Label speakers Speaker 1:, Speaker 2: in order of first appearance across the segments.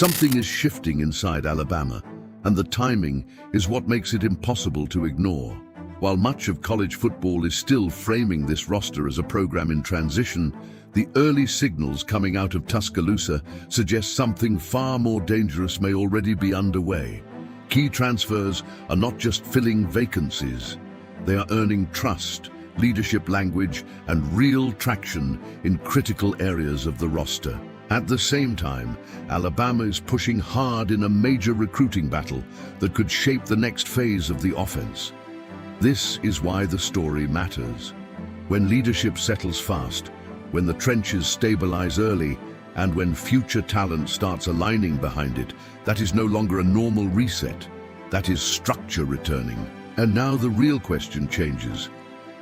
Speaker 1: Something is shifting inside Alabama, and the timing is what makes it impossible to ignore. While much of college football is still framing this roster as a program in transition, the early signals coming out of Tuscaloosa suggest something far more dangerous may already be underway. Key transfers are not just filling vacancies, they are earning trust, leadership language, and real traction in critical areas of the roster. At the same time, Alabama is pushing hard in a major recruiting battle that could shape the next phase of the offense. This is why the story matters. When leadership settles fast, when the trenches stabilize early, and when future talent starts aligning behind it, that is no longer a normal reset. That is structure returning. And now the real question changes.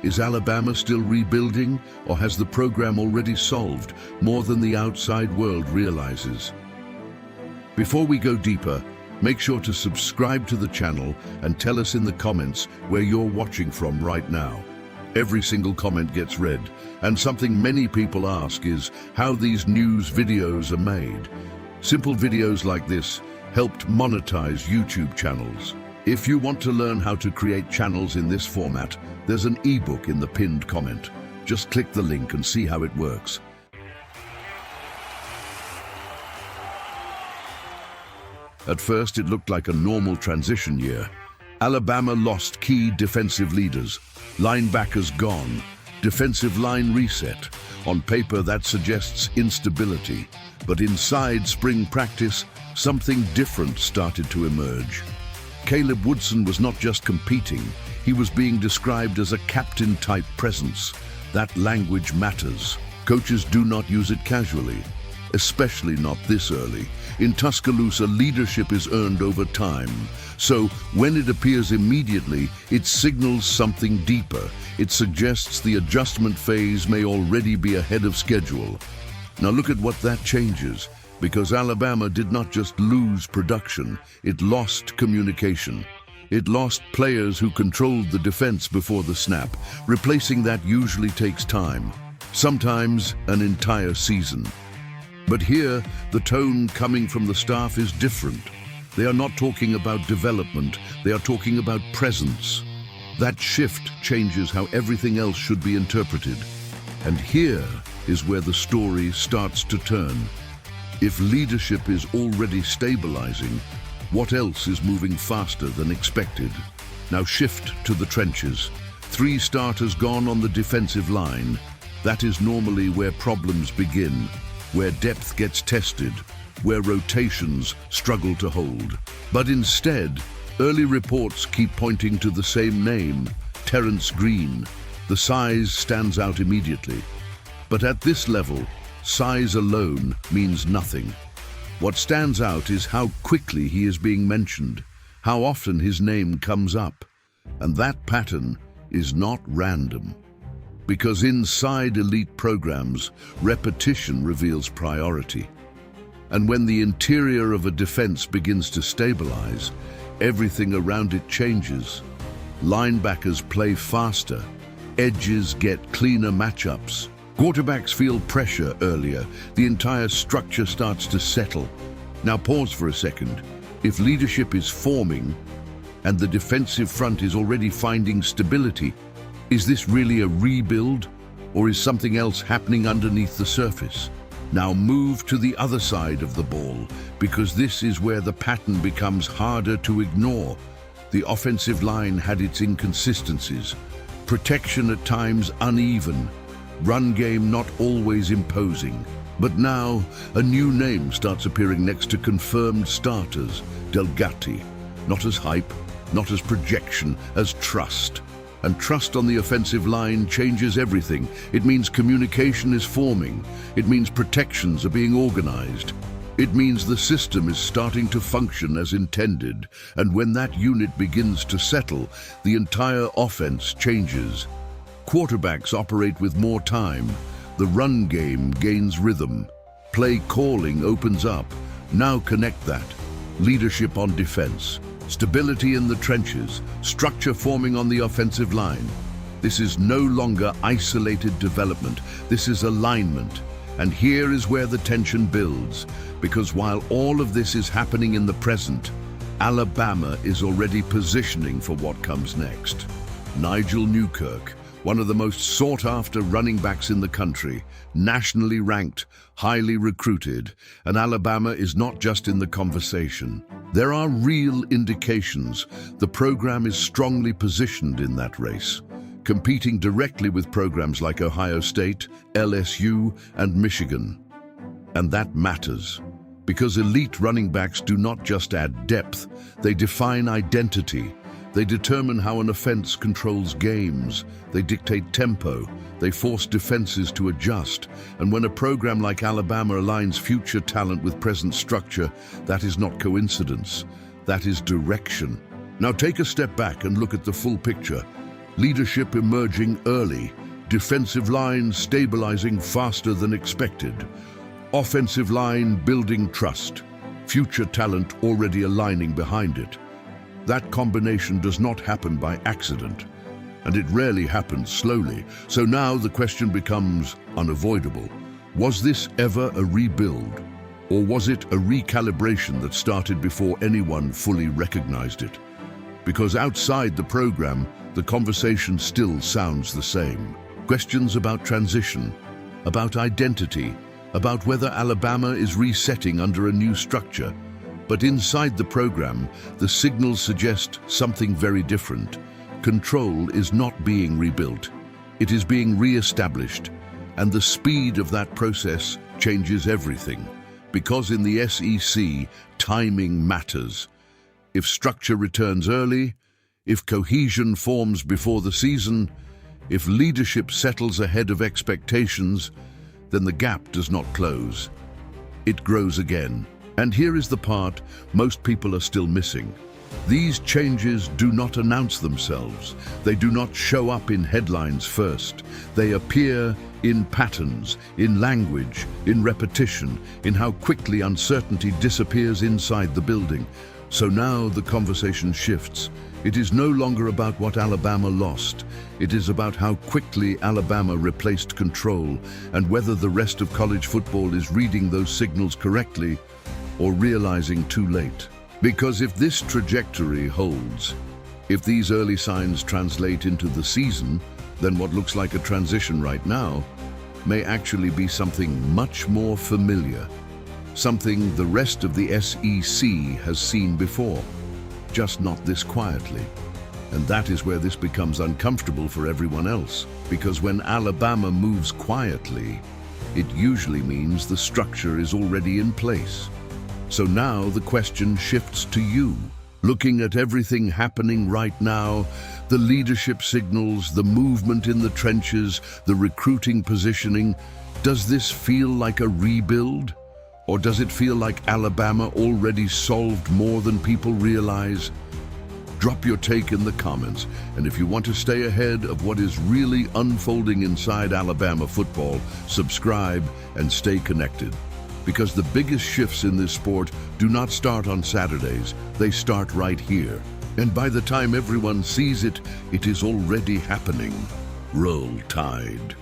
Speaker 1: Is Alabama still rebuilding, or has the program already solved more than the outside world realizes? Before we go deeper, make sure to subscribe to the channel and tell us in the comments where you're watching from right now. Every single comment gets read, and something many people ask is how these news videos are made. Simple videos like this helped monetize YouTube channels. If you want to learn how to create channels in this format, there's an ebook in the pinned comment. Just click the link and see how it works. At first, it looked like a normal transition year. Alabama lost key defensive leaders, linebackers gone, defensive line reset. On paper, that suggests instability. But inside spring practice, something different started to emerge. Caleb Woodson was not just competing, he was being described as a captain-type presence. That language matters. Coaches do not use it casually, especially not this early. In Tuscaloosa, leadership is earned over time. So when it appears immediately, it signals something deeper. It suggests the adjustment phase may already be ahead of schedule. Now look at what that changes. Because Alabama did not just lose production, it lost communication. It lost players who controlled the defense before the snap. Replacing that usually takes time, sometimes an entire season. But here, the tone coming from the staff is different. They are not talking about development, they are talking about presence. That shift changes how everything else should be interpreted. And here is where the story starts to turn. If leadership is already stabilizing, what else is moving faster than expected? Now shift to the trenches. 3 starters gone on the defensive line. That is normally where problems begin, where depth gets tested, where rotations struggle to hold. But instead, early reports keep pointing to the same name, Terrence Green. The size stands out immediately. But at this level, size alone means nothing. What stands out is how quickly he is being mentioned, how often his name comes up. And that pattern is not random. Because inside elite programs, repetition reveals priority. And when the interior of a defense begins to stabilize, everything around it changes. Linebackers play faster, edges get cleaner matchups. Quarterbacks feel pressure earlier. The entire structure starts to settle. Now pause for a second. If leadership is forming and the defensive front is already finding stability, is this really a rebuild, or is something else happening underneath the surface? Now move to the other side of the ball, because this is where the pattern becomes harder to ignore. The offensive line had its inconsistencies. Protection at times uneven. Run game not always imposing. But now, a new name starts appearing next to confirmed starters, Delgatti. Not as hype, not as projection, as trust. And trust on the offensive line changes everything. It means communication is forming. It means protections are being organized. It means the system is starting to function as intended. And when that unit begins to settle, the entire offense changes. Quarterbacks operate with more time. The run game gains rhythm. Play calling opens up. Now connect that. Leadership on defense. Stability in the trenches. Structure forming on the offensive line. This is no longer isolated development. This is alignment. And here is where the tension builds, because while all of this is happening in the present, Alabama is already positioning for what comes next. Nigel Newkirk, one of the most sought-after running backs in the country, nationally ranked, highly recruited, and Alabama is not just in the conversation. There are real indications the program is strongly positioned in that race, competing directly with programs like Ohio State, LSU, and Michigan. And that matters, because elite running backs do not just add depth, they define identity. They determine how an offense controls games. They dictate tempo. They force defenses to adjust. And when a program like Alabama aligns future talent with present structure, that is not coincidence. That is direction. Now take a step back and look at the full picture. Leadership emerging early. Defensive line stabilizing faster than expected. Offensive line building trust. Future talent already aligning behind it. That combination does not happen by accident, and it rarely happens slowly. So now the question becomes unavoidable. Was this ever a rebuild, or was it a recalibration that started before anyone fully recognized it? Because outside the program, the conversation still sounds the same. Questions about transition, about identity, about whether Alabama is resetting under a new structure. But inside the program, the signals suggest something very different. Control is not being rebuilt. It is being re-established. And the speed of that process changes everything. Because in the SEC, timing matters. If structure returns early, if cohesion forms before the season, if leadership settles ahead of expectations, then the gap does not close. It grows again. And here is the part most people are still missing. These changes do not announce themselves. They do not show up in headlines first. They appear in patterns, in language, in repetition, in how quickly uncertainty disappears inside the building. So now the conversation shifts. It is no longer about what Alabama lost. It is about how quickly Alabama replaced control and whether the rest of college football is reading those signals correctly or realizing too late. Because if this trajectory holds, if these early signs translate into the season, then what looks like a transition right now may actually be something much more familiar, something the rest of the SEC has seen before, just not this quietly. And that is where this becomes uncomfortable for everyone else, because when Alabama moves quietly, it usually means the structure is already in place. So now the question shifts to you. Looking at everything happening right now, the leadership signals, the movement in the trenches, the recruiting positioning, does this feel like a rebuild? Or does it feel like Alabama already solved more than people realize? Drop your take in the comments, and if you want to stay ahead of what is really unfolding inside Alabama football, subscribe and stay connected. Because the biggest shifts in this sport do not start on Saturdays, they start right here. And by the time everyone sees it, it is already happening. Roll Tide.